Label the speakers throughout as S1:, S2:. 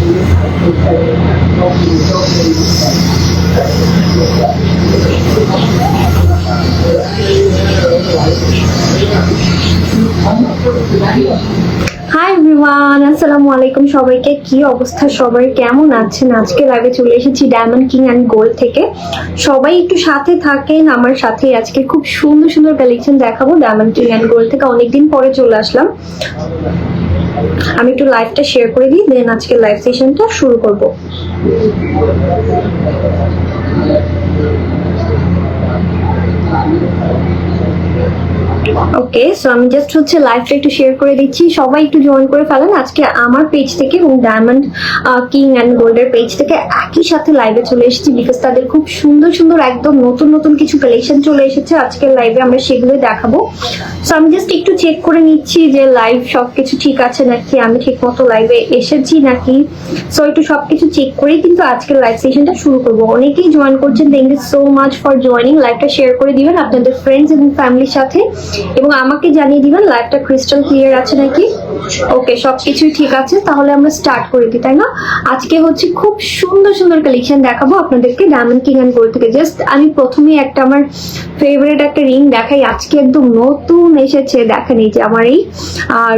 S1: Hi everyone, আসসালামু আলাইকুম সবাইকে। কি অবস্থা সবাই, কেমন আছেন? আজকে লাইভে চলে এসেছি ডায়মন্ড কিং অ্যান্ড গোল্ড থেকে। সবাই একটু সাথে থাকেন আমার সাথে। আজকে খুব সুন্দর সুন্দর কালেকশন দেখাবো ডায়মন্ড কিং অ্যান্ড গোল্ড থেকে। অনেকদিন পরে চলে আসলাম। আমি একটু লাইভটা শেয়ার করে দিই, দেন আজকে লাইভ সেশনটা শুরু করব। ওকে, সো আমি জাস্ট লাইভটা একটু শেয়ার করে দিচ্ছি, সবাই একটু জয়েন করে ফেলেন। আজকে আমার পেজ থেকে এবং ডায়মন্ড কিং অ্যান্ড গোল্ডের পেজ থেকে একই সাথে লাইভে চলে এসেছি, বিকজ তাদের খুব সুন্দর সুন্দর একদম নতুন নতুন কিছু কালেকশন চলে এসেছে। আজকের লাইভে আমরা সেগুলোই দেখাবো। সো আমি জাস্ট একটু চেক করে নিচ্ছি যে লাইভ সবকিছু ঠিক আছে নাকি, আমি ঠিক মতো লাইভে এসেছি নাকি। সো একটু সবকিছু চেক করেই কিন্তু আজকের লাইভ সেশনটা শুরু করবো। অনেকেই জয়েন করছেন, thank you so much for joining. লাইভটা শেয়ার করে দিবেন আপনাদের ফ্রেন্ডস এবং ফ্যামিলির সাথে, এবং আমাকে জানিয়ে দিবেন লাইভটা ক্রিস্টাল ক্লিয়ার আছে নাকি। ওকে, সবকিছুই ঠিক আছে, তাহলে আমরা স্টার্ট করে দিই, তাই না? আজকে খুব সুন্দর সুন্দর কালেকশন দেখাবো আপনাদেরকে ডায়মন্ড কিং অ্যান্ড গোল্ড থেকে। জাস্ট আমি প্রথমেই একটা আমার ফেভারিট একটা রিং দেখাই। আজকে একদম নতুন এসেছে, দেখেন এই যে আমার এই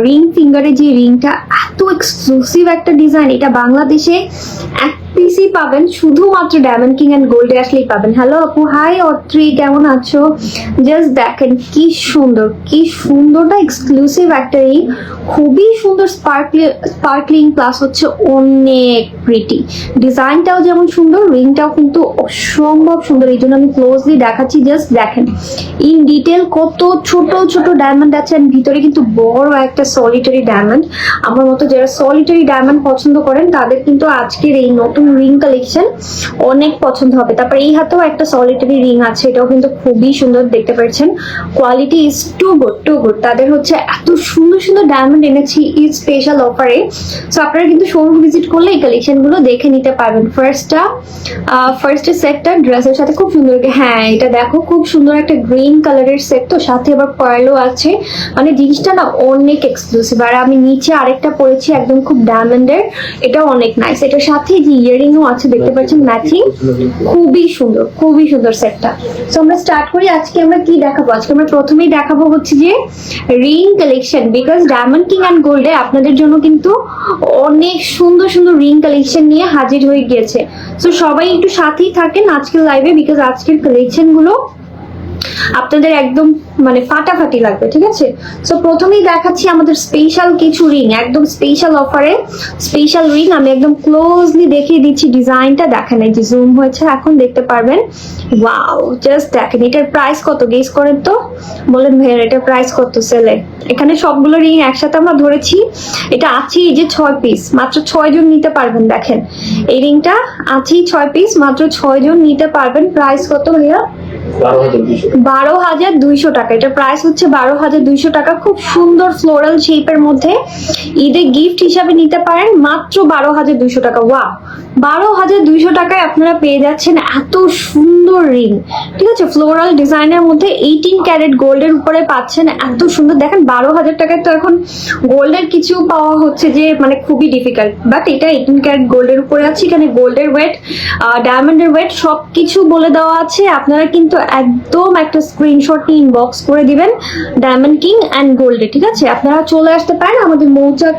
S1: রিং ফিঙ্গারে যে রিংটা, এত এক্সক্লুসিভ একটা ডিজাইন। এটা বাংলাদেশে এক পিসি পাবেন, শুধুমাত্র ডায়মন্ড কিং অ্যান্ড গোল্ডে আসলেই পাবেন। হ্যালো আপু, হাই অত্রি, কেমন আছো? জাস্ট দেখেন কি সুন্দর, কি সুন্দরটা এক্সক্লুসিভ একটা রিং, খুবই সুন্দর, স্পার্কলিং প্লাস অনেক প্রিটি। ডিজাইনটাও যেমন সুন্দর, রিংটাও কিন্তু অসম্ভব সুন্দর। এই জন্য আমি ক্লোজলি দেখাচ্ছি। জাস্ট দেখেন ইন ডিটেল কত ছোট ছোট ডায়মন্ড আছে, আর ভিতরে কিন্তু বড় একটা সলিটারি ডায়মন্ড। আমার মতো যারা সলিটারি ডায়মন্ড পছন্দ করেন তাদের কিন্তু আজকের এই নতুন রিং কালেকশন অনেক পছন্দ হবে। তারপর এই হাতেও একটা সলিটারি রিং আছে, এটাও কিন্তু খুবই সুন্দর, দেখতে পাচ্ছেন quality is too good too good. তাদের এত সুন্দর সুন্দর ডায়মন্ড এনেছি এই স্পেশাল অফারে। সো আপনারা কিন্তু শোরুম ভিজিট করলে এই কালেকশন গুলো দেখে নিতে পারবেন। ফার্স্ট সেটটা ড্রেসের সাথে খুব সুন্দর। হ্যাঁ, এটা দেখো খুব সুন্দর একটা গ্রিন কালারের সেট, তো সাথে আবার পার্লও আছে। মানে জিনিসটা না অনেক এক্সক্লুসিভ। আর আমি নিচে আরেকটা পরেছি একদম খুব ডায়মন্ডের, এটাও অনেক নাইস। এটার সাথে যে ইয়ারিংও আছে দেখতে পাচ্ছেন ম্যাচিং, খুবই সুন্দর, খুবই সুন্দর সেটটা। সো আমরা স্টার্ট করি। আজকে আমরা কি দেখাবো? আজকে আমরা প্রথমেই দেখাবো যে ring collection, because diamond king and গোল্ডে আপনাদের জন্য কিন্তু অনেক সুন্দর সুন্দর রিং কালেকশন নিয়ে হাজির হয়ে গিয়েছে। সো সবাই একটু সাথেই থাকেন আজকের লাইভে, বিকজ আজকের কালেকশন গুলো আপনাদের একদম মানে ফাটাফাটি লাগবে, ঠিক আছে? সো প্রথমেই দেখাচ্ছি আমাদের স্পেশাল কিছু রিং, একদম স্পেশাল অফারে স্পেশাল রিং। আমি একদম ক্লোজলি দেখিয়ে দিচ্ছি ডিজাইনটা। দেখেন এই যে জুম হয়েছে, এখন দেখতে পারবেন। ওয়াও, জাস্ট দেখেন এটার প্রাইস কত, গেস করেন তো, বলেন ভাইয়া এটার প্রাইস কত সেলে? এখানে সবগুলো রিং একসাথে আমরা ধরেছি, এটা আছে এই যে 6 পিস, মাত্র 6 জন নিতে পারবেন। দেখেন এই রিংটা আছে 6 পিস, মাত্র 6 জন নিতে পারবেন। প্রাইস কত ভাইয়া? 12,200 টাকা। এটা প্রাইস 12,200 টাকা। খুব সুন্দর ফ্লোরাল শেপের মধ্যে ঈদে গিফট হিসাবে নিতে পারেন, মাত্র 12,200 টাকা। ওয়াও, 12,200 টাকায় আপনারা পেয়ে যাচ্ছেন এত সুন্দর রিং, ঠিক আছে? ফ্লোরাল ডিজাইনের মধ্যে 18 ক্যারেট গোল্ডের উপরে পাচ্ছেন, এত সুন্দর। দেখেন 12,000 টাকায় তো এখন গোল্ডের কিছু পাওয়া যে মানে খুবই ডিফিকাল্ট, বাট এটা 18 ক্যারেট গোল্ডের উপরে আছে। এখানে গোল্ডের ওয়েট, ডায়মন্ডের ওয়েট সবকিছু বলে দেওয়া আছে। আপনারা কিন্তু একদম একটা স্ক্রিনশট নিয়ে ইনবক্স করে দিবেন ডায়মন্ড কিং অ্যান্ড গোল্ডে, ঠিক আছে? আপনারা চলে আসতে পারেন আমাদের মৌচাক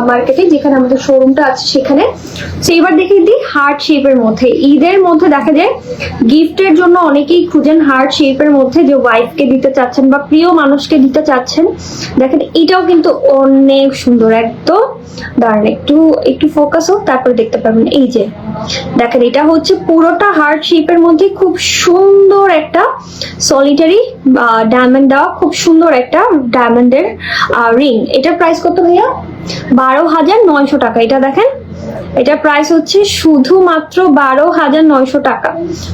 S1: মার্কেটে, যেখানে আমাদের শোরুমটা আছে সেখানে। তো এবার দেখিয়ে দিই হার্ট শেপের মধ্যে। ঈদের মধ্যে দেখা যায় গিফটের জন্য অনেকেই খুঁজেন হার্ট শেপের মধ্যে, যে ওয়াইফকে দিতে চাচ্ছেন বা প্রিয় মানুষকে দিতে চাচ্ছেন। দেখেন এটাও কিন্তু অনেক সুন্দর, একদম দাঁড়ান একটু ফোকাস হোক, তারপরে দেখতে পাবেন। এই যে দেখেন এটা পুরোটা হার্ট শেপের মধ্যে খুব সুন্দর একটা সলিটারি ডায়মন্ড দেওয়া, খুব সুন্দর একটা ডায়মন্ডের রিং। এটার প্রাইস কত ভাইয়া? 12,900 টাকা। এটা দেখেন এটা প্রাইস শুধুমাত্র 12,900 টাকা।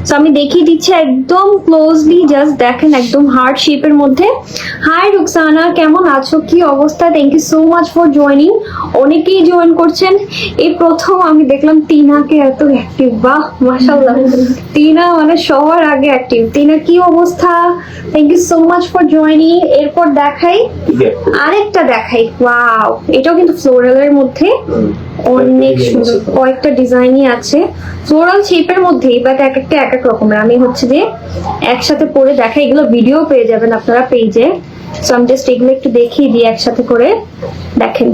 S1: সো আমি দেখিয়ে দিচ্ছি একদম ক্লোজলি, জাস্ট দেখেন একদম হার্ট শেপের মধ্যে। হাই রুকসানা, কেমন আছো? কি অবস্থা? Thank you so much for joining. অনেকেই জয়েন করছেন। এই প্রথম আমি দেখলাম টিনাকে এত অ্যাক্টিভ। বাহ, মাশাআল্লাহ, টিনা মানে সবার আগে অ্যাক্টিভ। টিনা কি অবস্থা? Thank you so much for joining. এরপর দেখাই আরেকটা, দেখাই। ওয়াও, এটাও কিন্তু ফ্লোরালের মধ্যে অনেক সুন্দর, কয়েকটা ডিজাইনই আছে ফ্লোরাল শেপের মধ্যেই, বাট এক একটা এক এক রকমের। আমি হচ্ছে যে একসাথে পরে দেখা, এগুলো ভিডিও পেয়ে যাবেন আপনারা পেজে। সো আমি জাস্ট এগুলো একটু দেখিয়ে দিই একসাথে করে। দেখেন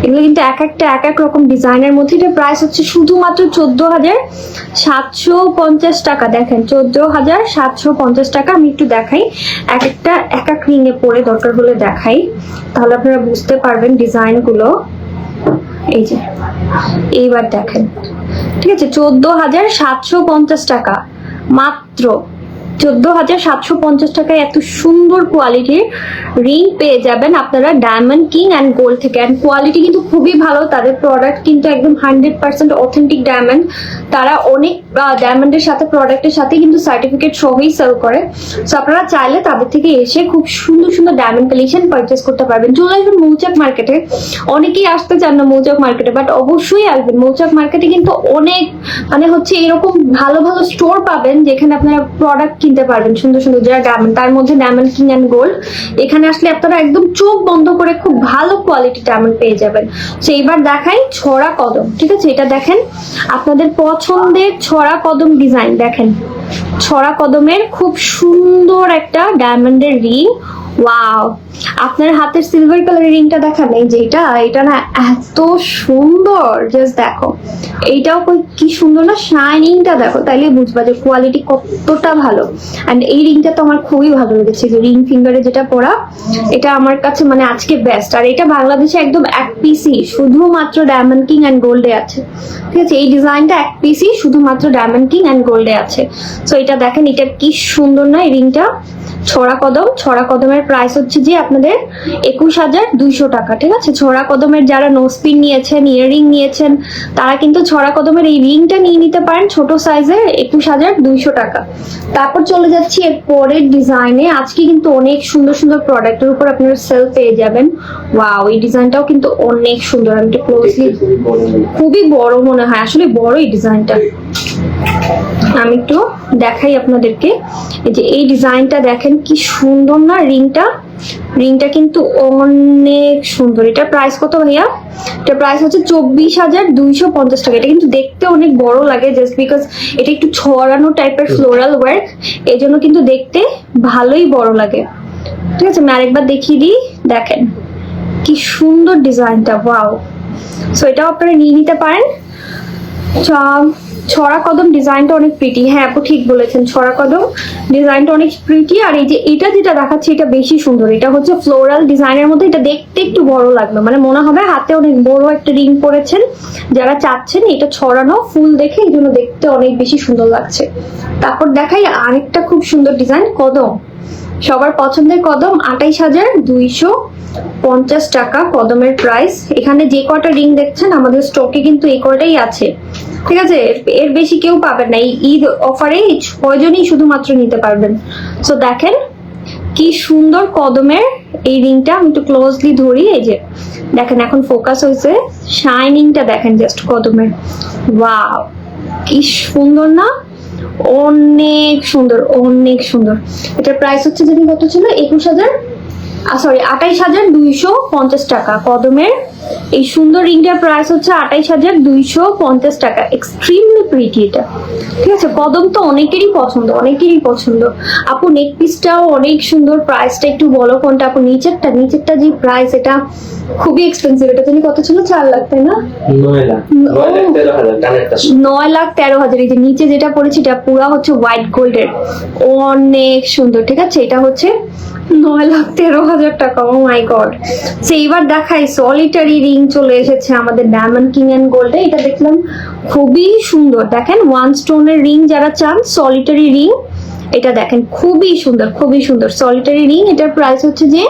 S1: এগুলো কিন্তু এক একটা এক এক রকম ডিজাইনের মধ্যে। এটা প্রাইস হচ্ছে শুধুমাত্র 14,750 টাকা। দেখেন 14,750 টাকা। আমি একটু দেখাই, এক একটা এক এক রিং এ পরে দরকার হলে দেখাই, তাহলে আপনারা বুঝতে পারবেন ডিজাইন গুলো। এই যে এইবার দেখেন, ঠিক আছে, 14,750 টাকা মাত্র। 14,750 টাকায় এত সুন্দর কোয়ালিটির রিং পেয়ে যাবেন আপনারা ডায়মন্ড কিং অ্যান্ড গোল্ড থেকে। অ্যান্ড কোয়ালিটি কিন্তু খুবই ভালো, তাদের প্রোডাক্ট কিন্তু একদম 100% অথেন্টিক ডায়মন্ড। তারা অনেক ডায়মন্ডের সাথে প্রোডাক্টের সাথে কিন্তু সার্টিফিকেট সহই সেল করে। সো আপনারা চাইলে তাদের থেকে এসে খুব সুন্দর সুন্দর ডায়মন্ড কালেকশন পারচেস করতে পারবেন। চলে আসবেন মৌচাক মার্কেটে। অনেকেই আসতে চান না মৌচাক মার্কেটে, বাট অবশ্যই আসবেন মৌচাক মার্কেটে। কিন্তু অনেক মানে হচ্ছে এরকম ভালো ভালো স্টোর পাবেন যেখানে আপনারা প্রোডাক্ট কিনতে পারবেন সুন্দর সুন্দর, যারা ডায়মন্ড, তার মধ্যে ডায়মন্ড কিং অ্যান্ড গোল্ড। এখানে আসলে আপনারা একদম চোখ বন্ধ করে খুব ভালো কোয়ালিটি ডায়মন্ড পেয়ে যাবেন। তো এইবার দেখাই ছড়া কদম, ঠিক আছে, এটা দেখেন আপনাদের পছন্দের ছড়া কদম ডিজাইন। দেখেন ছড়া কদমের খুব সুন্দর একটা ডায়মন্ডের রিং। ওয়াও, আপনার হাতের সিলভার কালারের রিংটা দেখান, এই যে এটা না এত সুন্দর, জাস্ট দেখো এইটাও কি সুন্দর না, শাইনিংটা দেখো, তাইলে বুঝবা যে কোয়ালিটি কতটা ভালো। এন্ড এই রিংটা তো আমার খুবই ভালো লেগেছে, যে রিং ফিঙ্গারে যেটা পরা, এটা আমার কাছে মানে আজকে বেস্ট। আর এটা বাংলাদেশে একদম এক পিসই শুধুমাত্র ডায়মন্ড কিং অ্যান্ড গোল্ডে আছে, ঠিক আছে, এই ডিজাইনটা এক পিসই শুধুমাত্র ডায়মন্ড কিং অ্যান্ড গোল্ডে আছে। সো এটা দেখেন, এটা কি সুন্দর না এই রিংটা। ছড়া কদম, ছড়া কদমের প্রাইস হচ্ছে যে আপনাদের 21,200 টাকা, ঠিক আছে। ছড়া কদমের যারা নোসপিন নিয়েছেন, ইয়াররিং নিয়েছেন, তারা কিন্তু ছড়া কদমের এই রিংটা নিয়ে নিতে পারেন ছোট সাইজের, 21,200 টাকা। তারপর চলে যাচ্ছি এর পরের ডিজাইনে। আজকে কিন্তু অনেক সুন্দর সুন্দর প্রোডাক্টের উপর আপনারা সেল পেয়ে যাবেন। ওয়াও, এই ডিজাইনটাও কিন্তু অনেক সুন্দর। আমি একটু ক্লোজলি, খুবই বড় মনে হয়, আসলে বড় এই ডিজাইনটা। আমি একটু দেখাই আপনাদেরকে, এই যে এই ডিজাইনটা দেখেন কি সুন্দর না রিংটা কিন্তু অনেক সুন্দর। এটা প্রাইস কত ভাইয়া? এটা প্রাইস হচ্ছে 24,250 টাকা। এটা কিন্তু দেখতে অনেক বড় লাগে, জাস্ট বিকজ এটা একটু ছড়ানো টাইপের ফ্লোরাল ওয়ার্ক, এই জন্য কিন্তু দেখতে ভালোই বড় লাগে, ঠিক আছে। আমি আরেকবার দেখিয়ে দিই, দেখেন কি সুন্দর ডিজাইনটা। ওয়াও, সো এটাও আপনারা নিয়ে নিতে পারেন। ছড়া কদম ডিজাইনটা অনেক প্রিটি। হ্যাঁ আপু ঠিক বলেছেন, ছড়া কদম ডিজাইনটা অনেক প্রিটি। আর এই যে এটা যেটা দেখাচ্ছে এটা বেশি সুন্দর। এটা হচ্ছে ফ্লোরাল ডিজাইনের মধ্যে, এটা দেখতে একটু বড় লাগলো, মানে মনে হবে হাতে অনেক বড় একটা রিং পরেছেন। যারা চাচ্ছেন এটা ছড়ানো ফুল দেখে, এই জন্য দেখতে অনেক বেশি সুন্দর লাগছে। তারপর দেখাই আরেকটা খুব সুন্দর ডিজাইন, কদম, সবার পছন্দের কদম। 28,250 টাকা কদমের প্রাইস। এখানে যে কয়টা রিং দেখছেন আমাদের স্টকে কিন্তু এই কয়টাই আছে, ঠিক আছে, এর বেশি কেউ পাবেন না। এই ঈদ অফারে 6 জনই শুধুমাত্র নিতে পারবেন। সো দেখেন কি সুন্দর কদমের এই রিংটা। আমি একটু ক্লোজলি ধরি, এই যে দেখেন এখন ফোকাস হয়েছে, শাইনিংটা দেখেন জাস্ট কদমের। ওয়াও, কি সুন্দর না, অনেক সুন্দর অনেক সুন্দর। এটার প্রাইস হচ্ছে যদি কত ছিল, 28,250 টাকা কদমের। এই সুন্দর রিংটার প্রাইস হচ্ছে 28,250 টাকা। এক্সট্রিমলি প্রিটি এটা, ঠিক আছে। কদম তো অনেকেরই পছন্দ। আপু নেক পিসটাও অনেক সুন্দর। প্রাইসটা একটু বলো কোনটা আপু? নিচেরটা যে প্রাইস, এটা খুবই এক্সপেন্সিভ। এটা তুমি কত ছিল? 4 লাখ, তাই না? 9,13,000। এই যে নিচে যেটা পড়েছি এটা পুরা হচ্ছে হোয়াইট গোল্ডের, অনেক সুন্দর, ঠিক আছে। এটা হচ্ছে 9,13,000 টাকা। ও মাই গড। সো এইবার দেখাই সলিটারি রিং চলে এসেছে আমাদের ডায়মন্ড কিং এন্ড গোল্ডে। এটা দেখলাম খুবই সুন্দর। দেখেন ওয়ান স্টোনের রিং যারা চান, সলিটারি রিং, এটা দেখেন খুবই সুন্দর সলিটারি রিং। এটার প্রাইস হচ্ছে যে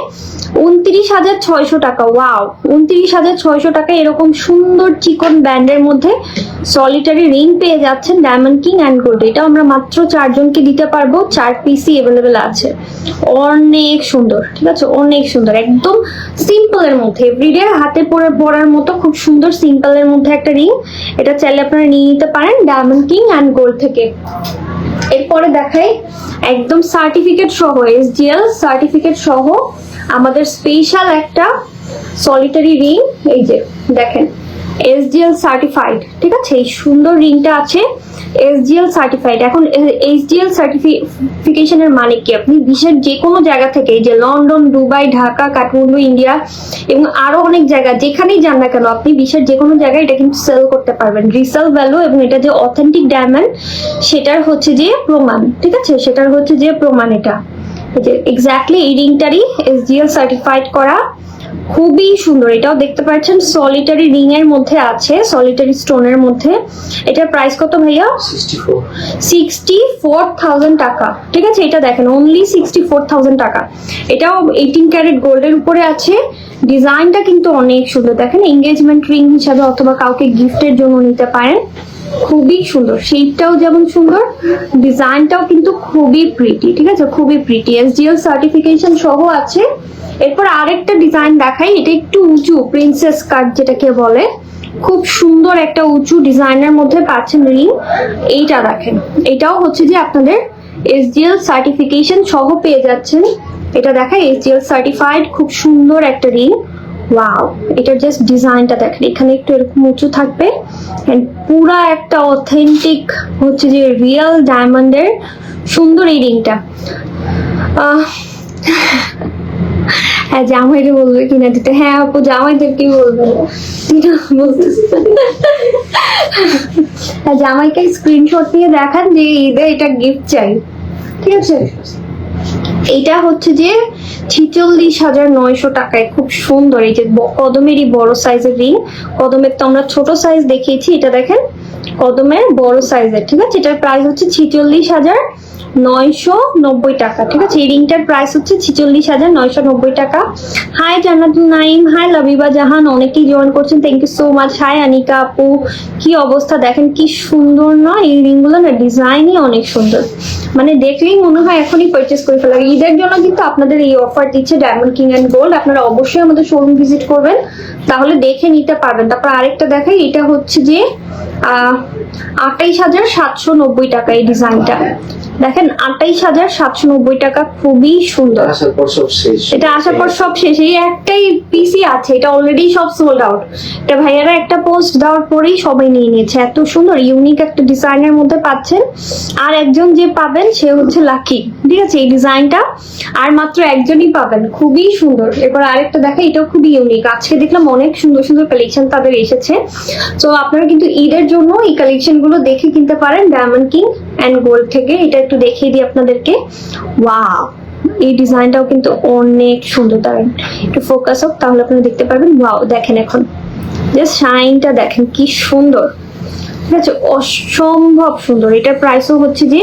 S1: 29,600 টাকা। ওয়াও, 29,600 টাকা এরকম সুন্দর চিকন ব্যান্ডের মধ্যে সলিটারি রিং পেয়ে যাচ্ছেন ডায়মন্ড কিং অ্যান্ড গোল্ড। এটা আমরা মাত্র 4 জনকে দিতে পারবো, 4 পিসই অ্যাভেলেবেল আছে। অনেক সুন্দর, ঠিক আছে, অনেক সুন্দর, একদম সিম্পলের মধ্যে এভরিডে হাতে পরার মতো খুব সুন্দর সিম্পলের মধ্যে একটা রিং। এটা চাইলে আপনারা নিয়ে নিতে পারেন ডায়মন্ড কিং অ্যান্ড গোল্ড থেকে। এরপরে দেখাই একদম সার্টিফিকেট সহ, SGL সার্টিফিকেট সহ আমাদের স্পেশাল একটা সলিটারি রিং। এই যে দেখেন SGL সার্টিফাইড, ঠিক আছে? এই সুন্দর রিংটা আছে SGL সার্টিফাইড। এখন SGL সার্টিফিকেশনের মানে কি, আপনি বিশ্বের যে কোনো জায়গা থেকে, এই যে London, Dubai, Dhaka, Kathmandu, India এবং আরো অনেক জায়গা যেখানেই যান না কেন, আপনি বিশ্বের যে কোনো জায়গায় এটা কিন্তু সেল করতে পারবেন। রিসেল ভ্যালু এবং এটা যে অথেন্টিক ডায়মন্ড সেটার হচ্ছে যে প্রমাণ, ঠিক আছে? সেটার হচ্ছে যে প্রমাণ এটা, এই যে এক্স্যাক্টলি এই রিংটারই SGL সার্টিফাইড করা, খুবই সুন্দর। এটাও দেখতে পাচ্ছেন সলিটারি রিং এর মধ্যে আছে, সলিটারি স্টোনের মধ্যে। এটার প্রাইস কত ভাইয়া? 64,000 টাকা, ঠিক আছে? এটা দেখেন অনলি 64,000 টাকা। এটাও 18 ক্যারেট গোল্ডের উপরে আছে। ডিজাইনটা কিন্তু অনেক সুন্দর, দেখেন এঙ্গেজমেন্ট রিং হিসাবে অথবা কাউকে গিফটের জন্য নিতে পারেন। খুবই সুন্দর, শেপটাও যেমন সুন্দর, ডিজাইনটাও কিন্তু খুবই প্রিটি, ঠিক আছে? খুবই প্রিটি, SGL সার্টিফিকেশন সহ আছে। এরপর আরেকটা ডিজাইন দেখাই, এটা একটু উঁচু, প্রিন্সেস কাট যেটাকে বলে, খুব সুন্দর একটা উঁচু ডিজাইনের মধ্যে পাচ্ছেন রিং। এইটা দেখেন, এটাও হচ্ছে যে আপনাদের SGL সার্টিফিকেশন সহ পেয়ে যাচ্ছেন। এটা দেখাই SGL সার্টিফাইড, খুব সুন্দর একটা রিং। ওয়াও, এটার জাস্ট ডিজাইনটা দেখেন, এখানে একটু এরকম উঁচু থাকবে, পুরা একটা অথেন্টিক হচ্ছে যে রিয়েল ডায়মন্ডের সুন্দর এই রিংটা। হ্যাঁ, জামাইরে বলবে কিনা দিতে। হ্যাঁ আপু, জামাইদের কি বলবে, জামাইকে স্ক্রিনশট নিয়ে দেখান যে ঈদে এটা গিফট চাই, ঠিক আছে? এটা হচ্ছে যে 46,900 টাকায়, খুব সুন্দর। এই যে কদমেরই বড় সাইজের রিং, কদমের তো আমরা ছোট সাইজ দেখিয়েছি, এটা দেখেন কদমের বড় সাইজের, ঠিক আছে? এটার প্রাইস হচ্ছে 46,990 টাকা, ঠিক আছে? এই রিংটার প্রাইস হচ্ছে 46,990 টাকা। হাই জান্নাতুল নাইম, হাই লাবিবা জাহান, অনেকেই জয়েন করছেন, thank you so much. Hi Anika আপু, কি অবস্থা, দেখেন কি সুন্দর না এই রিংগুলো, না ডিজাইনই অনেক সুন্দর, মানে দেখলেই মনে হয় এখনই পারচেস করে ফেলা। ঈদের জন্য কিন্তু আপনাদের এই অফার দিচ্ছে ডায়মন্ড কিং এন্ড গোল্ড, আপনারা অবশ্যই আমাদের শোরুম ভিজিট করবেন, তাহলে দেখে নিতে পারবেন। তারপর আরেকটা দেখাই, এটা হচ্ছে যে 28,790 টাকা এই ডিজাইনটা, দেখেন 28,790 টাকা, খুবই সুন্দর। এটা আসার পর সব শেষ, এই একটাই পিসি আছে, এটা অলরেডি সব সোল্ড আউট। এটা ভাইয়ারা একটা পোস্ট দেওয়ার পরেই সবাই নিয়ে নিয়েছে, এত সুন্দর ইউনিক একটা ডিজাইনের মধ্যে পাচ্ছেন। আর একজন যে পাবেন সে হচ্ছে লাকি, ঠিক আছে? এই ডিজাইনটা আর মাত্র একজনই পাবেন, খুবই সুন্দর। এরপর আরেকটা দেখা, এটাও খুবই ইউনিক, আজকে দেখলাম অনেক সুন্দর সুন্দর কালেকশন তাদের এসেছে। তো আপনারা কিন্তু ঈদের জন্য এই কালেকশন গুলো দেখে কিনতে পারেন ডায়মন্ড কিং এন্ড গোল্ড থেকে। এটা একটু দেখিয়ে দিই আপনাদেরকে। ওয়াও, এই ডিজাইনটাও কিন্তু অনেক সুন্দর, দাঁড়ান একটু ফোকাস হোক তাহলে আপনারা দেখতে পারবেন। ওয়াও, দেখেন এখন জাস্ট শাইনটা দেখেন কি সুন্দর, ঠিক আছে? অসম্ভব সুন্দর। এটার প্রাইসও হচ্ছে যে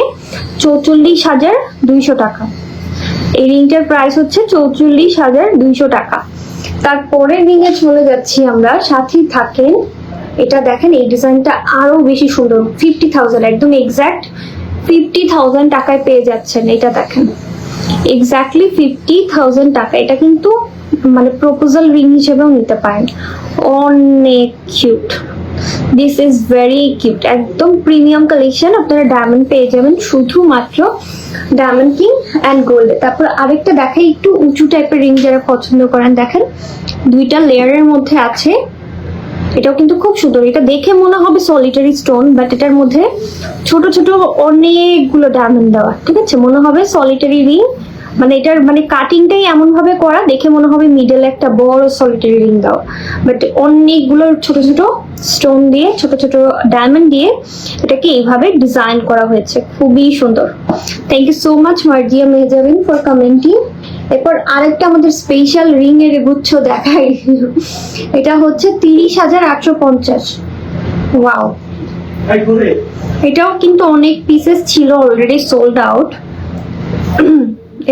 S1: 44,200 টাকা। এই রিংটার প্রাইস হচ্ছে 44,200 টাকা। তারপরে রিং এ চলে যাচ্ছি আমরা, সাথেই থাকেন। এটা দেখেন, এই ডিজাইনটা আরো বেশি সুন্দর, 50,000, একদম এক্সাক্ট 50,000 টাকায় পেয়ে যাচ্ছেন। এটা দেখেন এক্স্যাক্টলি 50,000 টাকা। এটা কিন্তু মানে প্রপোজাল রিং হিসেবেও নিতে পারেন, অনেক cute. This is very cute, একদম প্রিমিয়াম কালেকশন। আপনারা ডায়মন্ড পেয়ে যাবেন শুধুমাত্র ডায়মন্ড কিং অ্যান্ড গোল্ড। তারপর আরেকটা দেখাই, একটু উঁচু টাইপের রিং যারা পছন্দ করেন, দেখেন দুইটা লেয়ারের মধ্যে আছে। এটাও কিন্তু খুব সুন্দর, এটা দেখে মনে হবে সলিটারি স্টোন, বাট এটার মধ্যে ছোট ছোট অনেকগুলো ডায়মন্ড দেওয়া, ঠিক আছে? মনে হবে সলিটারি রিং, মানে এটার মানে কাটিংটাই এমন ভাবে করা, দেখে মনে হবে মিডলে একটা বড় সলিটারি রিং দেওয়া, বাট অনেকগুলো ছোট ছোট স্টোন দিয়ে, ছোট ছোট ডায়মন্ড দিয়ে এটাকে এইভাবে ডিজাইন করা হয়েছে, খুবই সুন্দর। Thank you so much Marjia Mehjabin for commenting. এরপর আরেকটা আমাদের স্পেশাল রিং এর গুচ্ছ দেখাই, এটা হচ্ছে 30,850। ওয়াও, এটাও কিন্তু অনেক পিসেস ছিল, অলরেডি সোল্ড আউট।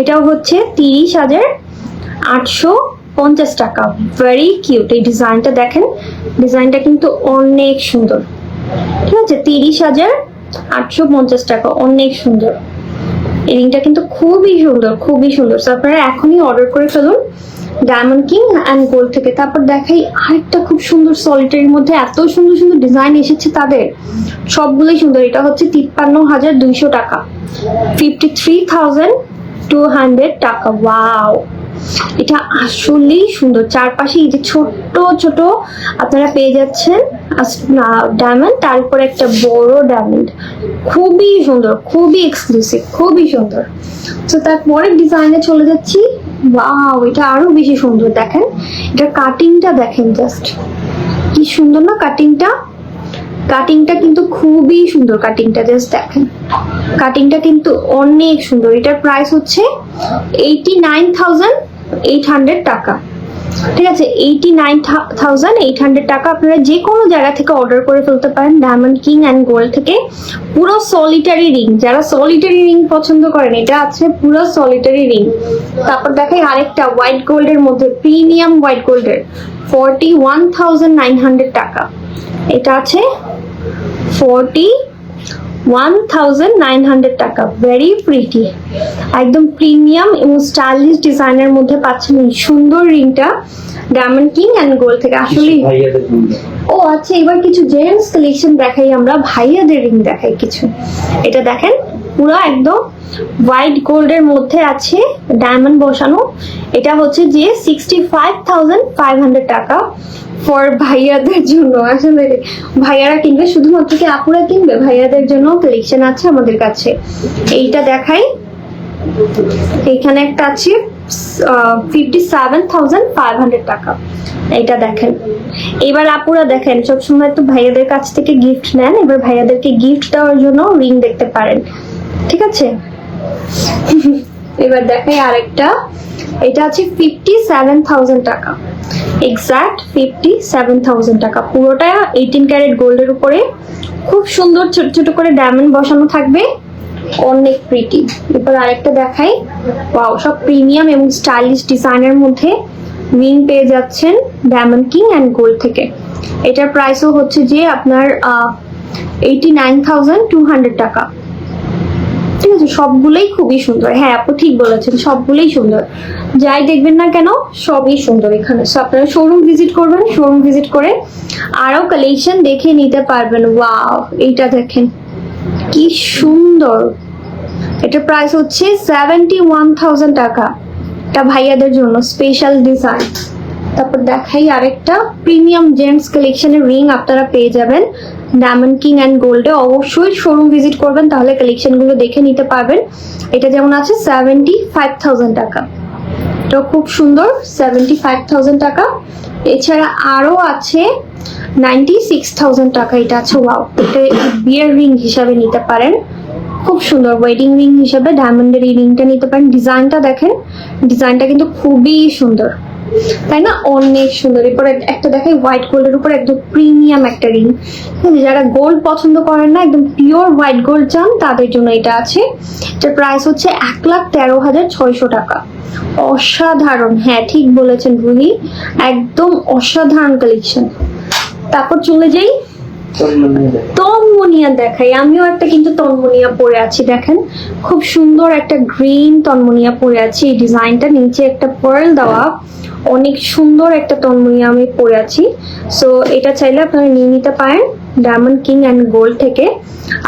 S1: এটাও হচ্ছে 30,850 টাকা, ভেরি কিউট। এই ডিজাইনটা দেখেন, ডিজাইনটা কিন্তু অনেক সুন্দর, ঠিক আছে? 30,850 টাকা, অনেক সুন্দর। এই রিংটা কিন্তু খুবই সুন্দর, খুবই সুন্দর। আপনারা এখনই অর্ডার করে ফেলুন ডায়মন্ড কিং অ্যান্ড গোল্ড থেকে। তারপর দেখাই আরেকটা খুব সুন্দর সলিটারির মধ্যে, এত সুন্দর সুন্দর ডিজাইন এসেছে তাদের, সবগুলোই সুন্দর। এটা হচ্ছে 53,200 টাকা, 53,200 টাকা। ওয়াও, এটা আসলেই সুন্দর, চারপাশে এই যে ছোট ছোট আপনারা পেয়ে যাচ্ছেন ডায়মন্ড, তার উপর একটা বড় ডায়মন্ড, খুবই সুন্দর, খুবই এক্সক্লুসিভ, খুবই সুন্দর। তো তারপরের ডিজাইনে চলে যাচ্ছি। ওয়াও, এটা আরো বেশি সুন্দর, দেখেন এটার কাটিংটা দেখেন, জাস্ট কি সুন্দর না কাটিংটা। কাটিংটা কিন্তু খুবই সুন্দর, কাটিংটা জাস্ট দেখেন, কাটিংটা কিন্তু অনেক সুন্দর। এটার প্রাইস হচ্ছে 89,800 টাকা। ঠিক আছে, 89,800 টাকা। আপনারা যে কোনো জায়গা থেকে অর্ডার করে ফেলতে পারেন ডায়মন্ড কিং অ্যান্ড গোল্ড থেকে। পুরো সলিটারি রিং, যারা সলিটারি রিং পছন্দ করেন, এটা আছে পুরো সলিটারি রিং। তারপর দেখাই আরেকটা হোয়াইট গোল্ডের মধ্যে, প্রিমিয়াম হোয়াইট গোল্ডের, 41,900 টাকা। এটা আছে 41,900 টাকা। ভেরি প্রিটি, একদম প্রিমিয়াম এবং স্টাইলিশ ডিজাইনের মধ্যে পাচ্ছেন এই সুন্দর রিংটা ডায়মন্ড কিং এন্ড গোল্ড থেকে। আসলে ও আচ্ছা, এবার কিছু জেন্টস কালেকশন দেখাই আমরা, ভাইয়াদের রিং দেখাই কিছু। এটা দেখেন পুরো একদম হোয়াইট গোল্ডের মধ্যে আছে ডায়মন্ড বসানো। এটা হচ্ছে যে 65,500 টাকা ফর ভাইয়াদের জন্য। আসলে ভাইয়ারা কিনবে, শুধুমাত্র কি আপুরা কিনবে? ভাইয়াদের জন্য কালেকশন আছে আমাদের কাছে। এইটা দেখাই, এখানে একটা আছে 57,500 টাকা। এটা দেখেন। এবার আপুরা দেখেন, সবসময় তো ভাইয়াদের কাছ থেকে গিফট নেন, এবার ভাইয়াদেরকে গিফট দেওয়ার জন্য রিং দেখতে পারেন। ঠিক আছে, এবার দেখাই আরেকটা। এটা আছে 57,000 টাকা, এক্সাক্ট 57,000 টাকা। পুরোটা 18 ক্যারেট গোল্ডের উপরে খুব সুন্দর ছোট ছোট করে ডায়মন্ড বসানো থাকবে, অনেক প্রিটি। এবার আরেকটা দেখাই। ওয়াও, সব প্রিমিয়াম এবং স্টাইলিশ ডিজাইনের মধ্যে রিং পেয়ে যাচ্ছেন ডায়মন্ড কিং অ্যান্ড গোল্ড থেকে। এটার প্রাইসও হচ্ছে যে আপনার 89,200 টাকা। ঠিক আছে, সবগুলোই খুবই সুন্দর। হ্যাঁ আপু ঠিক বলেছেন, সবগুলোই সুন্দর, যাই দেখবেন না কেন সবই সুন্দর এখানে। সো আপনারা শোরুম ভিজিট করবেন, শোরুম ভিজিট করে আরো কালেকশন দেখে নিতে পারবেন। ওয়াও, এইটা দেখেন কি সুন্দর। এটার প্রাইস হচ্ছে 71,000 টাকা। এটা ভাইয়াদের জন্য স্পেশাল ডিজাইন। তারপর দেখাই আরেকটা প্রিমিয়াম জেন্টস কালেকশনের রিং আপনারা পেয়ে যাবেন ডায়মন্ড কিং অ্যান্ড গোল্ডে। অবশ্যই শোরুম ভিজিট করবেন, তাহলে কালেকশন গুলো দেখে নিতে পারবেন। এটা যেমন আছে 75,000 টাকা, এটা খুব সুন্দর, 75,000 টাকা। এছাড়া আরো আছে 96,000 টাকা। এটা আছে ওয়াও, এটা বিয়ের রিং হিসাবে নিতে পারেন, খুব সুন্দর ওয়েডিং রিং হিসাবে ডায়মন্ডের এই রিংটা নিতে পারেন। ডিজাইনটা দেখেন, ডিজাইনটা কিন্তু খুবই সুন্দর, তাই না? অনেক সুন্দর। এরপরে একটা দেখাই হোয়াইট গোল্ডের উপর একদম প্রিমিয়াম একটা রিং। যারা গোল্ড পছন্দ করেন না, একদম পিওর হোয়াইট গোল্ড চান, তাদের জন্য এটা আছে। এটার প্রাইস হচ্ছে 1,13,600 টাকা। অসাধারণ, হ্যাঁ ঠিক বলেছেন রুহি, একদম অসাধারণ কালেকশন। তারপর চলে যাই তন্মনিয়া দেখাই। আমিও একটা কিন্তু তন্মনিয়া পরে আছি, দেখেন খুব সুন্দর একটা গ্রিন তন্মনিয়া পরে আছি। এই ডিজাইনটা নিচে একটা পার্ল দেওয়া, অনেক সুন্দর একটা তন্মনিয়া আমি পরে আছি। সো এটা চাইলে আপনারা নিয়ে নিতে পারেন ডায়মন্ড কিং অ্যান্ড গোল্ড থেকে।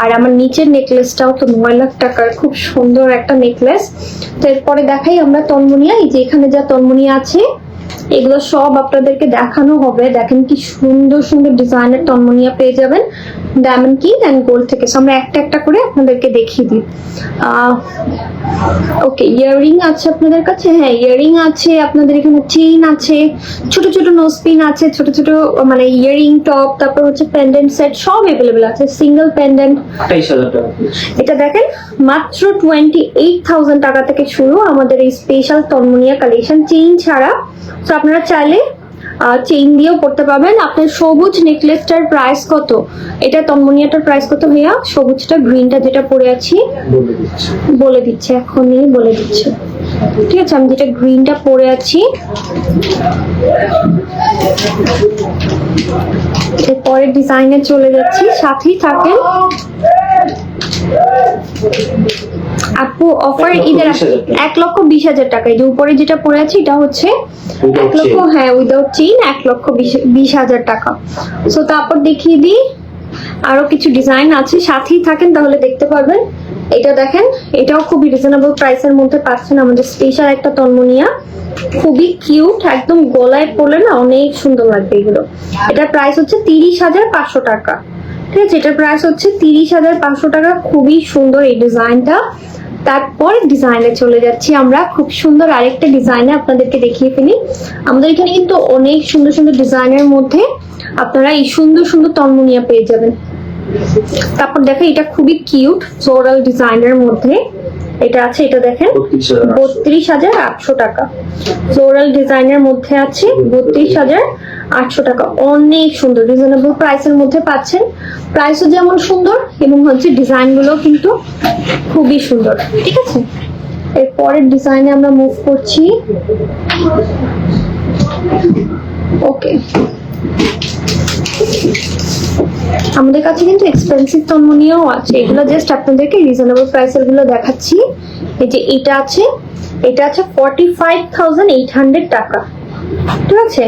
S1: আর আমার নিচের নেকলেসটাও তো 9 লাখ টাকার, খুব সুন্দর একটা নেকলেস। তো এরপরে দেখাই আমরা তন্মনিয়া। এই যে এখানে যা তন্মনিয়া আছে এগুলো সব আপনাদেরকে দেখানো হবে। দেখেন কি সুন্দর সুন্দর ডিজাইনের তন্মনিয়া পেয়ে যাবেন ডায়মন্ড কিং অ্যান্ড গোল্ড থেকে। সো আমরা একটা একটা করে আপনাদেরকে দেখিয়ে দিই। ওকে, ইয়াররিং আছে আপনাদের কাছে? হ্যাঁ ইয়াররিং আছে আপনাদের এখানে, চেইন আছে, ছোট ছোট নোজপিন আছে, ছোট ছোট মানে ইয়াররিং টপ, তারপর হচ্ছে পেন্ডেন্ট সেট, সব অ্যাভেলেবেল আছে। সিঙ্গেল পেন্ডেন্ট 28,000 টাকা। এটা দেখেন মাত্র 28,000 টাকা থেকে শুরু আমাদের এই স্পেশাল তন্মনিয়া কালেকশন, চেইন ছাড়া। তো আপনারা চাইলে চেইন দিয়েও পড়তে পারবেন। আপনার সবুজ নেকলেসটার প্রাইস কত? এটা তন্মনিয়াটার প্রাইস কত ভাইয়া? সবুজটা, গ্রিনটা যেটা পরে আছি বলে দিচ্ছে, এখনই বলে দিচ্ছে। ঠিক আছে, আমি যেটা গ্রিনটা পরে আছি, এরপরে ডিজাইনে চলে যাচ্ছি, সাথেই থাকেন। আপু অফার ঈদের 1,20,000 টাকা। এই যে উপরে যেটা পরে আছে এটা হচ্ছে 1 লক্ষ, হ্যাঁ উইদাউট চেইন 1,20,000 টাকা। সো তারপর দেখিয়ে দিই আরো কিছু ডিজাইন আছে, সাথেই থাকেন তাহলে দেখতে পারবেন। এটা দেখেন, এটাও খুবই রিজনেবল প্রাইসের মধ্যে পাচ্ছেন আমাদের স্পেশাল একটা তন্মনিয়া খুবই কিউট, একদম গলায় পরলে না অনেক সুন্দর লাগবে এগুলো। এটার প্রাইস হচ্ছে 30,500 টাকা। ঠিক আছে, এটার প্রাইস হচ্ছে 30,500 টাকা। খুবই সুন্দর এই ডিজাইনটা। তারপর ডিজাইনে চলে যাচ্ছি আমরা, খুব সুন্দর আরেকটা ডিজাইনে আপনাদেরকে দেখিয়ে ফেলি। আমাদের এখানে কিন্তু অনেক সুন্দর সুন্দর ডিজাইনের মধ্যে আপনারা এই সুন্দর সুন্দর তন্মনিয়া পেয়ে যাবেন। তারপর দেখেন এটা খুবই কিউট ফ্লোরাল ডিজাইনের মধ্যে এটা আছে, এটা দেখেন 32,800 টাকা। ফ্লোরাল ডিজাইনের মধ্যে আছে 32,800 টাকা। অনেক সুন্দর রিজনেবল প্রাইসের মধ্যে পাচ্ছেন। প্রাইসও যেমন সুন্দর এবং হচ্ছে ডিজাইন গুলো কিন্তু খুবই সুন্দর। ঠিক আছে, এরপরের ডিজাইনে আমরা মুভ করছি। ওকে, আমাদের কাছে কিন্তু এক্সপেন্সিভ তন্মনিয়াও আছে, এগুলো জাস্ট আপনাদেরকে রিজনেবল প্রাইসের গুলো দেখাচ্ছি। এই যে এটা আছে, এটা আছে 45,800 টাকা। ঠিক আছে,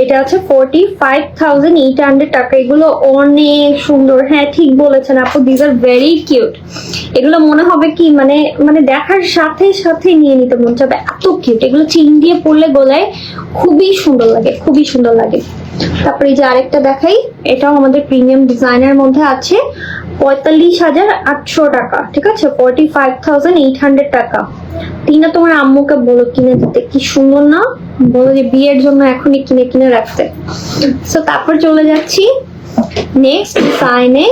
S1: এটা আছে 45,800 টাকা। এগুলো অনেক সুন্দর। হ্যাঁ ঠিক বলেছেন আপু, দিস আর ভেরি কিউট। এগুলো মনে হবে কি মানে মানে দেখার সাথে সাথে নিয়ে নিতে মন চাবে, এত কিউট। এগুলো চেইন দিয়ে পরলে গলায় খুবই সুন্দর লাগে, খুবই সুন্দর লাগে। তারপরে এই যে আরেকটা দেখাই, এটাও আমাদের প্রিমিয়াম ডিজাইনের মধ্যে আছে 45,800 টাকা। ঠিক আছে, 45,800 টাকা। টিনা তোমার আম্মুকে বলো কিনে দিতে, কি সুন্দর না? বলো যে বিয়ের জন্য এখনই কিনে কিনে রাখতে। সো তারপর চলে যাচ্ছি নেক্সট ডিজাইনে।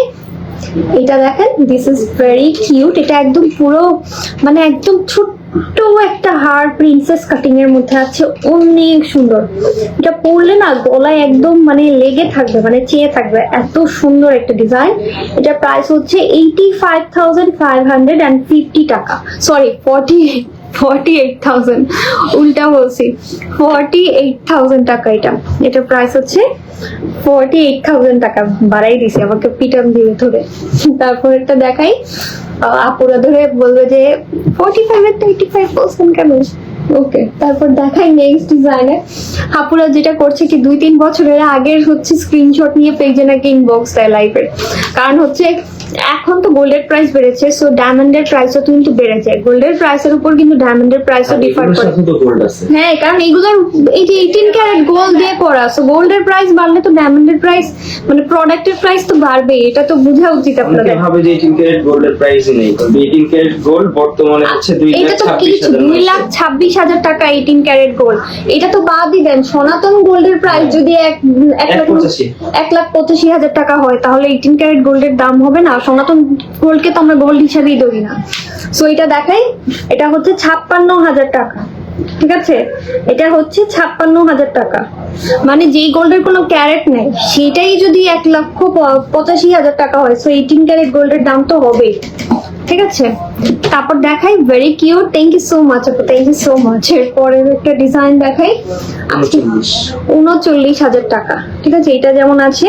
S1: এটা দেখেন, দিস ইজ ভেরি কিউট। এটা একদম পুরো মানে একদম ছোট্ট একটা হার প্রিন্সেস কাটিং এর মধ্যে আছে, অনেক সুন্দর। এটা পরলে না গলায় একদম মানে লেগে থাকবে, মানে চেয়ে থাকবে, এত সুন্দর একটা ডিজাইন। এটা প্রাইস হচ্ছে 85,550 টাকা। সরি 48,000, উল্টা বলছি, 48,000 টাকা। এটার প্রাইস হচ্ছে 48,000 টাকা। বাড়াই দিছে, আমাকে পিটান দিয়ে ধরে। তারপর একটা দেখাই, আপুরা ধরে বলবে যে 45 এর 85% কেন। ওকে, তারপর দেখাই নেক্সট ডিজাইনে। আপুরা যেটা করছে কি 2-3 বছরের আগের হচ্ছে স্ক্রিনশট নিয়ে পেজে নাকি ইনবক্স দেয় লাইভের। কারণ হচ্ছে এখন তো গোল্ডের প্রাইস বেড়েছে, সো ডায়মন্ডের প্রাইসও কিন্তু বেড়ে যায়। গোল্ডের প্রাইসের উপর কিন্তু ডায়মন্ডের প্রাইসও ডিফার করে। হ্যাঁ, কারণ এইগুলোর এই যে 18 ক্যারেট গোল্ড দিয়ে করা, সো গোল্ডের প্রাইস বাড়লে তো ডায়মন্ডের প্রাইস মানে প্রোডাক্টের প্রাইস তো বাড়বে। এটা তো বোঝা উচিত আপনাদের।
S2: ভাবে যে 18 ক্যারেট গোল্ডের প্রাইস নেই, তবে 18 ক্যারেট গোল্ড বর্তমানে হচ্ছে
S1: 2,26,000 টাকা। 18 ক্যারেট গোল্ড, এটা তো বাদই দেন। সনাতন গোল্ডের প্রাইস যদি 1,85,000 টাকা হয়, তাহলে 18 ক্যারেট গোল্ডের দাম হবে না? সনাতন গোল্ডকে তো আমরা গোল্ড হিসাবেই ধরি না। সো এটা দেখাই, এটা হচ্ছে 56,000 টাকা। ঠিক আছে, এটা হচ্ছে 56,000 টাকা। মানে যেই গোল্ডের কোনো ক্যারেট নেই সেটাই যদি 1,85,000 টাকা হয়, সো 18 ক্যারেট গোল্ডের দাম তো হবেই। ঠিক আছে, তারপর দেখাই, very cute. Thank you so much আপু, থ্যাংক ইউ সো মাচ। এরপরের একটা ডিজাইন দেখাই, 39,000 টাকা। ঠিক আছে, এটা যেমন আছে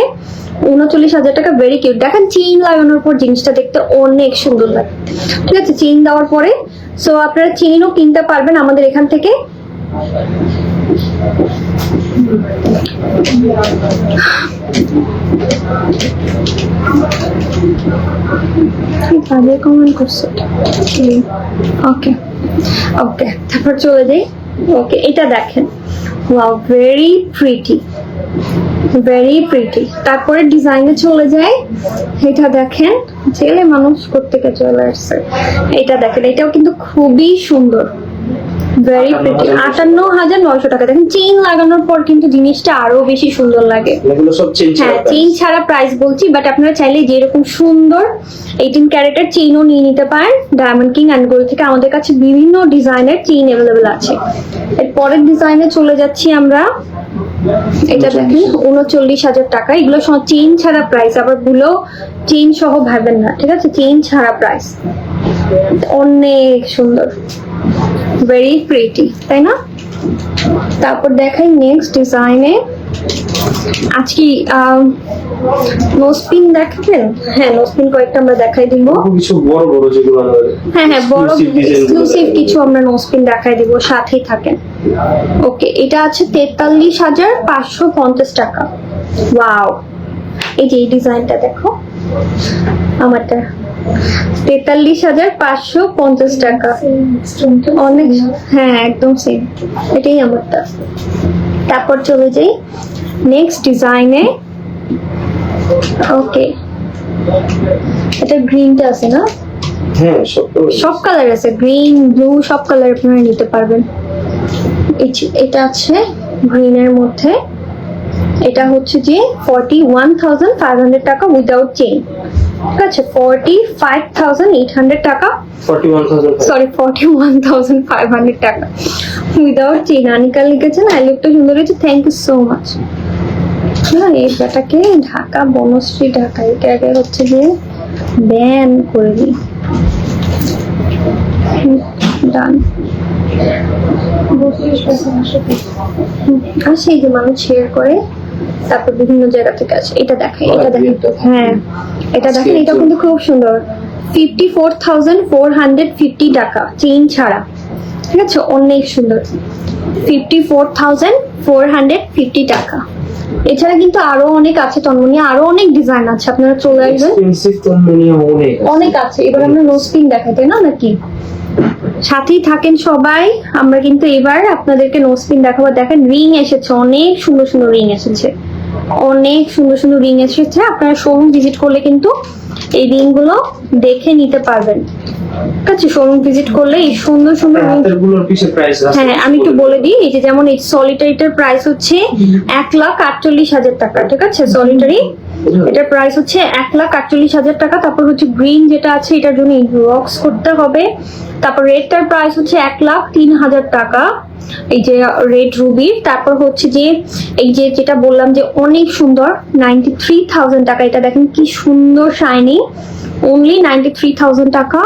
S1: 39,000 টাকা, ভেরি কিউট। দেখেন চেইন লাগানোর পর জিনিসটা দেখতে অনেক সুন্দর লাগে। ঠিক আছে, চেইন দেওয়ার পরে সো আপনারা চেইনও কিনতে পারবেন আমাদের এখান থেকে। কমেন্ট করছে। ওকে ওকে, তারপর চলে যাই। ওকে, এটা দেখেন, wow, very pretty, very pretty. তারপরে ডিজাইনে চলে যায়। এটা দেখেন, ছেলে মানুষ করতে চলে আসছে। এটা দেখেন, এটাও কিন্তু খুবই সুন্দর, ভেরি প্রিটি। 58,900 টাকা। দেখেন চেইন লাগানোর পর কিন্তু জিনিসটা আরো বেশি সুন্দর লাগে। হ্যাঁ, চেইন ছাড়া প্রাইস বলছি, বাট আপনারা চাইলে যেরকম সুন্দর 18 ক্যারেটের চেইনও নিয়ে নিতে পারেন ডায়মন্ড কিং অ্যান্ড গোল্ড থেকে। আমাদের কাছে বিভিন্ন ডিজাইনের চেইন অ্যাভেলেবেল আছে। এর পরের ডিজাইনে চলে যাচ্ছি আমরা। এটা দেখেন 39,000 টাকা। এগুলো সব চেইন ছাড়া প্রাইস, আবার গুলো চেইন সহ ভাবেন না। ঠিক আছে, চেইন ছাড়া প্রাইস, অনেক সুন্দর, ভেরি প্রিটি, তাই না? তারপর দেখাই নেক্সট ডিজাইনে। আজকে নোসপিন দেখবেন? হ্যাঁ, নোসপিন কয়েকটা আমরা দেখাই দিব।
S2: কিছু বড় বড় যেগুলো,
S1: হ্যাঁ হ্যাঁ, বড় এক্সক্লুসিভ কিছু আমরা নোসপিন দেখাই দিব, সাথেই থাকেন। ওকে, এটা আছে 43,550 টাকা। ওয়াও, এই যে এই ডিজাইনটা দেখো, আমারটা 43,550 টাকা। অনেক, হ্যাঁ একদম সেম, এটাই আমারটা। তারপর চলে যাই নেক্সট ডিজাইনে। ওকে, এটা গ্রিনটা আছে না?
S2: হ্যাঁ
S1: সব কালার আছে, গ্রিন ব্লু সব কালার আপনারা নিতে পারবেন। এটা আছে গ্রিনের মধ্যে, এটা হচ্ছে যে 41,500 টাকা উইদাউট চেইন, ঠিক আছে? 45,800 টাকা,
S2: 41,000
S1: সরি 41,500 টাকা উইদাউট চেইন। আনিকা লিখেছেন আই লুকটা সুন্দর হয়েছে, থ্যাংক ইউ সো মাচ। না এই ব্যাটাকে ঢাকা বনশ্রী ঢাকা একে আগে হচ্ছে যে ব্যান করে দিই। ডান। আসে এই যে মানুষ শেয়ার করে, তারপর বিভিন্ন জায়গা থেকে আসে। এটা দেখেন, এটা দেখেন, হ্যাঁ এটা দেখেন, এটা কিন্তু খুব সুন্দর। 54,450 টাকা চেইন ছাড়া, ঠিক আছে? অনেক সুন্দর, 54,450 টাকা। এছাড়া কিন্তু আরো অনেক আছে তন্মনি, আরো অনেক ডিজাইন আছে, আপনারা চলে আসবেন।
S2: এক্সপেন্সিভ তো মানে
S1: অনেক আছে। এবার আমরা নোসপিন দেখাই, তাই না নাকি? সাথেই থাকেন সবাই, আমরা কিন্তু এবার আপনাদেরকে নোসপিন দেখাবো। দেখেন রিং এসেছে, অনেক সুন্দর সুন্দর রিং এসেছে, অনেক সুন্দর সুন্দর রিং এসেছে। আপনারা শোরুম ভিজিট করলে কিন্তু এই রিং গুলো দেখে নিতে পারবেন, ঠিক আছে? শোরুম ভিজিট করলে এই সুন্দর সুন্দর
S2: হাতেরগুলোর পিছে প্রাইস আছে।
S1: হ্যাঁ আমি একটু বলে দিই, এই যে যেমন এই সলিটারিটার প্রাইস হচ্ছে 1,48,000 টাকা, ঠিক আছে? সলিটারি এটার প্রাইস হচ্ছে 1,48,000 টাকা। তারপর হচ্ছে গ্রিন যেটা আছে এটার জন্য রক্স করতে হবে। তারপর রেডটার প্রাইস হচ্ছে 1,03,000 টাকা, এই যে রেড রুবির। তারপর হচ্ছে যে এই যে যেটা বললাম যে অনেক সুন্দর, 93,000 টাকা। এটা দেখেন কি সুন্দর শাইনি, অনলি 93,000 টাকা।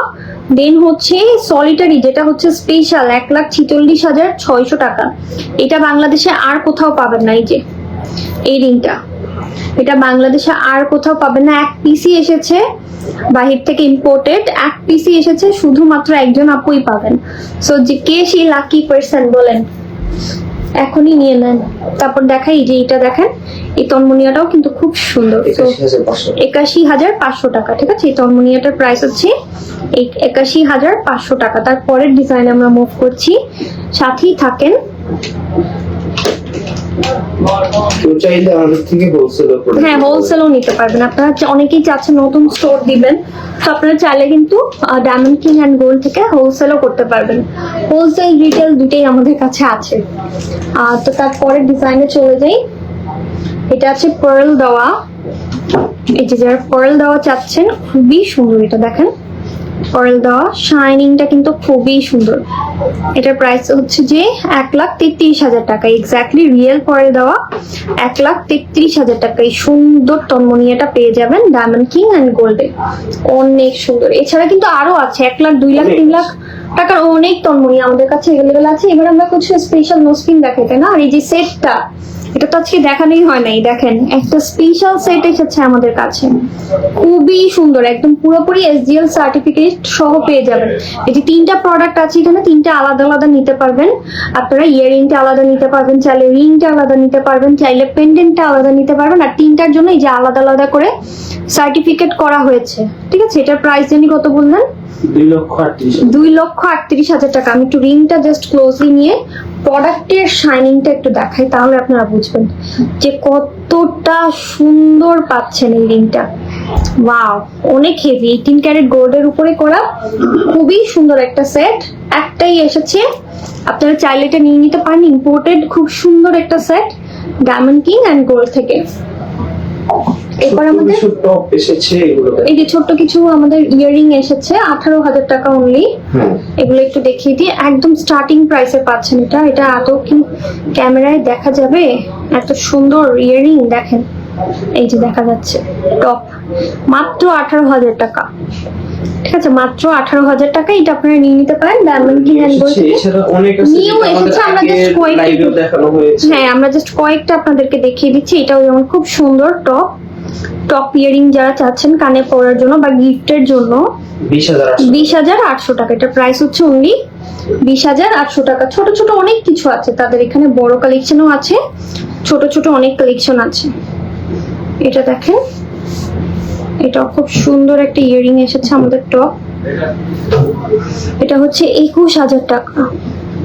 S1: দেন হচ্ছে সলিটারি যেটা হচ্ছে স্পেশাল 1,46,600 টাকা। এটা বাংলাদেশে আর কোথাও পাবেন না। এই যে এই রিংটা, এটা বাংলাদেশে আর কোথাও পাবেন না। এক পিসি এসেছে বাহির থেকে ইম্পোর্টেড, এক পিসি এসেছে, শুধুমাত্র একজন আপুই পাবেন। সো যে কে সেই লাকি পারসন বলেন, এখনই নিয়ে নেন। তারপর দেখাই যে এটা দেখেন, এই তন্মনিয়াটাও কিন্তু খুব সুন্দর। 81,500 টাকা, ঠিক আছে? এই তন্মনিয়াটার প্রাইস হচ্ছে 81,500 টাকা। তারপরের ডিজাইন আমরা মুভ করছি, সাথেই থাকেন।
S2: চাইলে আমাদের থেকে
S1: হ্যাঁ হোলসেলও নিতে পারবেন আপনারা। অনেকেই চাচ্ছেন নতুন স্টোর দিবেন, তো আপনারা চাইলে কিন্তু ডায়মন্ড কিং অ্যান্ড গোল্ড থেকে হোলসেলও করতে পারবেন। হোলসেল রিটেল দুটেই আমাদের কাছে আছে। তো তারপরের ডিজাইনে চলে যাই। এটা আছে পার্ল দেওয়া, এই যে যারা পার্ল দেওয়া চাচ্ছেন, খুবই সুন্দর। এটা দেখেন পার্ল দেওয়া, শাইনিংটা কিন্তু খুবই সুন্দর। এটার প্রাইস হচ্ছে যে 1,33,000 টাকা, এক্স্যাক্টলি রিয়েল পার্ল দেওয়া 1,33,000 টাকা। এই সুন্দর তন্মনিয়াটা পেয়ে যাবেন ডায়মন্ড কিং অ্যান্ড গোল্ডে, অনেক সুন্দর। এছাড়া কিন্তু আরো আছে 1 লাখ 2 লাখ 3 লাখ টাকার অনেক তন্মনি আমাদের কাছে অ্যাভেলেবেল আছে। এবার আমরা কিছু স্পেশাল নোসপিন দেখাইতে না, আর এই যে সেটটা, এটা তো আজকে দেখানোই হয় নাই। দেখেন একটা স্পেশাল সেট এসেছে আমাদের কাছে, খুবই সুন্দর, একদম পুরোপুরি SGL সার্টিফিকেট সহ পেয়ে যাবেন। এই যে 3টা প্রোডাক্ট আছে এখানে, 3টা আলাদা আলাদা নিতে পারবেন আপনারা। ইয়াররিংটা আলাদা নিতে পারবেন, চাইলে রিংটা আলাদা নিতে পারবেন, চাইলে পেন্ডেন্টটা আলাদা নিতে পারবেন। আর 3টার জন্য এই যে আলাদা আলাদা করে সার্টিফিকেট করা হয়েছে, ঠিক আছে? এটার প্রাইস জানি কত বললেন? 2,38,000 টাকা। আমি একটু রিংটা জাস্ট ক্লোজলি নিয়ে প্রোডাক্টের শাইনিংটা একটু দেখাই, তাহলে আপনারা বুঝবেন যে কতটা সুন্দর পাচ্ছেন এই রিংটা। ওয়াও, অনেক হেভি, 18 ক্যারেট গোল্ডের উপরে করা, খুবই সুন্দর একটা সেট। একটাই এসেছে, আপনারা চাইলে এটা নিয়ে নিতে পারেন। ইম্পোর্টেড খুব সুন্দর একটা set diamond king and gold থেকে। এরপর আমাদের
S2: টপ এসেছে, এগুলো
S1: এই যে ছোট্ট কিছু আমাদের ইয়াররিং এসেছে 18,000 টাকা অনলি। এগুলো একটু দেখিয়ে দিই, একদম স্টার্টিং প্রাইসে পাচ্ছেন। এটা এত কি ক্যামেরায় দেখা যাবে? এত সুন্দর ইয়াররিং দেখেন, এই যে দেখা যাচ্ছে টপ, মাত্র 18,000 টাকা, ঠিক আছে? মাত্র 18,000 টাকা। এটা আপনারা নিয়ে নিতে পারেন ডায়মন্ড কিং অ্যান্ড গোল্ড থেকে। নিউ এসেছে, আমরা জাস্ট কয়েকটা, হ্যাঁ আমরা জাস্ট কয়েকটা আপনাদেরকে দেখিয়ে দিচ্ছি। এটাও যেমন খুব সুন্দর টপ ইয়ারিং যারা চাচ্ছেন কানে পরার জন্য বা গিফটের জন্য, 20,800 টাকা। এটা প্রাইস হচ্ছে অনলি 20,800 টাকা। ছোট ছোট অনেক কিছু আছে তাদের এখানে, বড় কালেকশনও আছে, ছোট ছোট অনেক কালেকশন আছে। এটা দেখেন এটা খুব সুন্দর একটা ইয়ারিং এসেছে আমাদের টপ। এটা হচ্ছে 21,000 টাকা।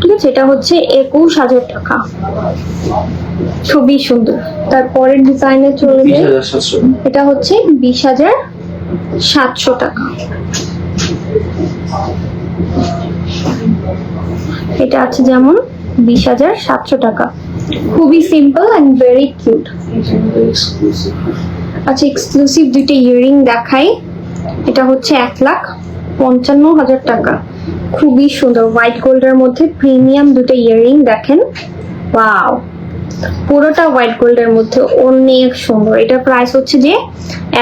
S1: ঠিক আছে, এটা হচ্ছে 21,000 টাকা, খুবই সুন্দর। তারপরের ডিজাইনে চলে যাই,
S2: 20,700
S1: এটা হচ্ছে 20,700 টাকা। এটা আছে যেমন 20,700 টাকা, খুবই সিম্পল অ্যান্ড ভেরি কিউট। আচ্ছা, এক্সক্লুসিভ দুইটা ইয়ারিং দেখাই। এটা হচ্ছে 1,55,000 টাকা, খুবই সুন্দর হোয়াইট গোল্ডের মধ্যে প্রিমিয়াম দুটো ইয়ারিং দেখেন। ওয়াও, পুরোটা হোয়াইট গোল্ডের মধ্যে অনেক সুন্দর। এটার প্রাইস হচ্ছে যে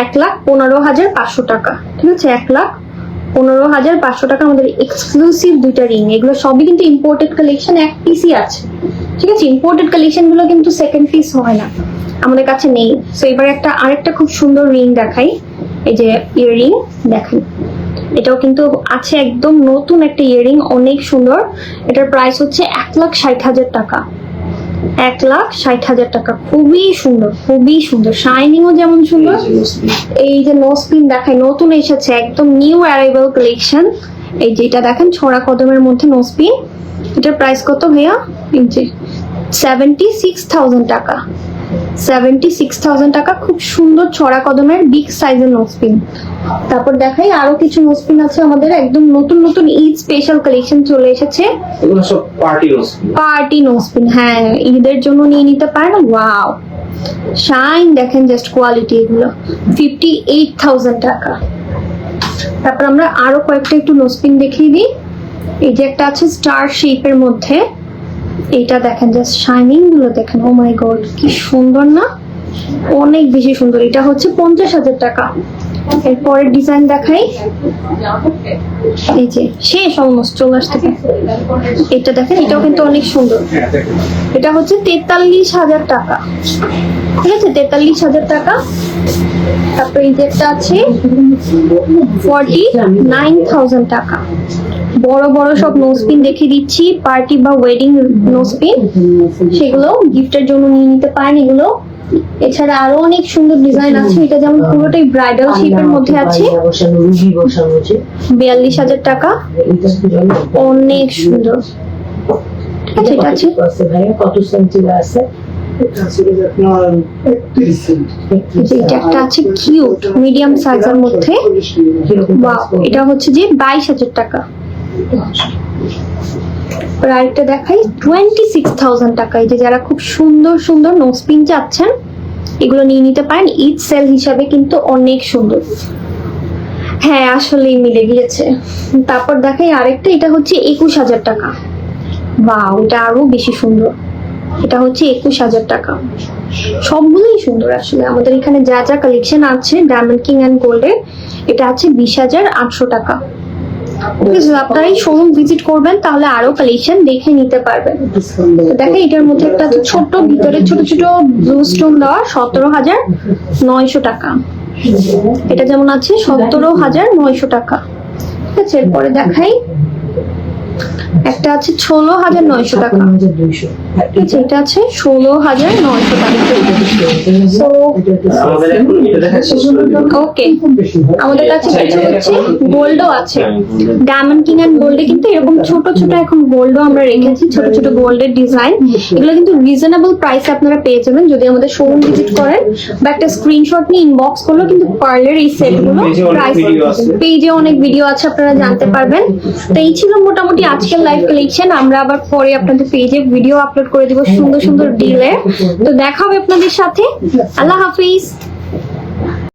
S1: 1,15,500 টাকা। ঠিক আছে, 1,15,500 টাকা আমাদের এক্সক্লুসিভ দুইটা রিং। এগুলো সবই কিন্তু ইম্পোর্টেড কালেকশন, এক পিসই আছে। ঠিক আছে, ইম্পোর্টেড কালেকশন গুলো কিন্তু সেকেন্ড পিস হয় না, আমাদের কাছে নেই। সো এবার আরেকটা খুব সুন্দর রিং দেখাই। এই যে ইয়াররিং দেখেন, এটাও কিন্তু আছে একদম নতুন একটা ইয়াররিং, অনেক সুন্দর। এটার প্রাইস হচ্ছে 1,60,000 টাকা। 1,60,000 টাকা, খুবই সুন্দর, খুবই সুন্দর। শাইনিংও যেমন সুন্দর। এই যে নোসপিন দেখাই, নতুন এসেছে, একদম নিউ অ্যারাইভাল কালেকশন। এই যে এটা দেখেন, ছড়া কদমের মধ্যে নোসপিন। এটার প্রাইস কত ভাইয়া? 76,000 টাকা। 76,000 টাকা, খুব সুন্দর ছড়া কদমের বিগ সাইজের নোসপিন। তারপর দেখাই আরো কিছু নোসপিন আছে আমাদের, একদম নতুন নতুন ঈদ স্পেশাল কালেকশন চলে এসেছে।
S2: এগুলো সব পার্টি নোসপিন।
S1: পার্টি নোসপিন, হ্যাঁ, ঈদের জন্য নিয়ে নিতে পারেন। ওয়াও, শাইন দেখেন, জাস্ট কোয়ালিটি। এগুলো 58,000 টাকা। তারপর আমরা আরো কয়েকটা একটু নোসপিন দেখিয়ে দিই। এই যে একটা আছে স্টার শেপের মধ্যে, এটা দেখেন, জাস্ট শাইনিং গুলো দেখেন। ও মাই গড, কি সুন্দর না, অনেক বেশি সুন্দর। এটা হচ্ছে 50,000 টাকা। এরপরের ডিজাইন দেখাই। এই যে শেষ অলমোস্ট, চলে আসতে। এটা দেখেন, এটাও কিন্তু অনেক সুন্দর। এটা হচ্ছে 43,000 টাকা। ঠিক আছে, 43,000 টাকা। তারপর এই যে একটা আছে 49,000 টাকা। বড় বড় সব নোসপিন দেখিয়ে দিচ্ছি, পার্টি বা ওয়েডিং নোসপিন, সেগুলো গিফটের জন্য নিয়ে নিতে পারেন এগুলো। এছাড়া আরো অনেক সুন্দর ডিজাইন আছে। এটা যেমন পুরোটাই ব্রাইডাল শেপের মধ্যে আছে, 42,000 টাকা, অনেক সুন্দর। ঠিক আছে, এটা আছে
S3: কত সেন্টি আছে?
S1: এটা একটা আছে কিউট মিডিয়াম সাইজের মধ্যে। বাহ, এটা হচ্ছে যে 22,000 টাকা। প্রাইসটা দেখাই 26,000 টাকা। এই যে যারা খুব সুন্দর সুন্দর নোসপিন চাচ্ছেন, এগুলো নিয়ে নিতে পারেন। ঈদ সেল হিসাবে কিন্তু অনেক সুন্দর। হ্যাঁ, আসলেই মিলে গিয়েছে। তারপর দেখাই আরেকটা, এটা হচ্ছে 21,000 টাকা। বাহ, এটা আরো বেশি সুন্দর। এটা হচ্ছে 21,000 টাকা। সবগুলোই সুন্দর আসলে। আমাদের এখানে যা যা কালেকশন আছে ডায়মন্ড কিং এন্ড গোল্ডের, এটা আছে 20,800 টাকা। আপনারা এই শোরুম ভিজিট করবেন, তাহলে আরো কালেকশন দেখে নিতে পারবেন। দেখেন, এটার মধ্যে একটা ছোট ভিতরে ছোট ছোট ব্লু স্টোন দেওয়া, 17,900 টাকা। এটা যেমন আছে 17,900 টাকা। ঠিক আছে, এরপরে দেখাই একটা আছে 16,900 টাকা। এটা আছে 16,900 টাকা।
S2: আমাদের এখন এটা দেখাচ্ছি।
S1: ওকে, আমাদের কাছে কিছু হচ্ছে গোল্ডও আছে। ডায়মন্ড কিং এন্ড গোল্ডে কিন্তু এরকম ছোট ছোট এখন গোল্ডও আমরা রেখেছি, ছোট ছোট গোল্ডের ডিজাইন। এগুলো কিন্তু রিজনেবল প্রাইসে আপনারা পেয়ে যাবেন যদি আমাদের শোরুম ভিজিট করেন, বা একটা স্ক্রিনশট নিয়ে ইনবক্স করলেও কিন্তু পার্লের এই সেটগুলো প্রাইস, পেজে অনেক ভিডিও আছে, আপনারা জানতে পারবেন। তো এই ছিল মোটামুটি আজকের লাইভ কালেকশন। আমরা আবার পরে আপনাদের পেজে ভিডিও আপলোড করে দিব সুন্দর সুন্দর ডিলে। তো দেখা হবে আপনাদের সাথে। আল্লাহ হাফিজ।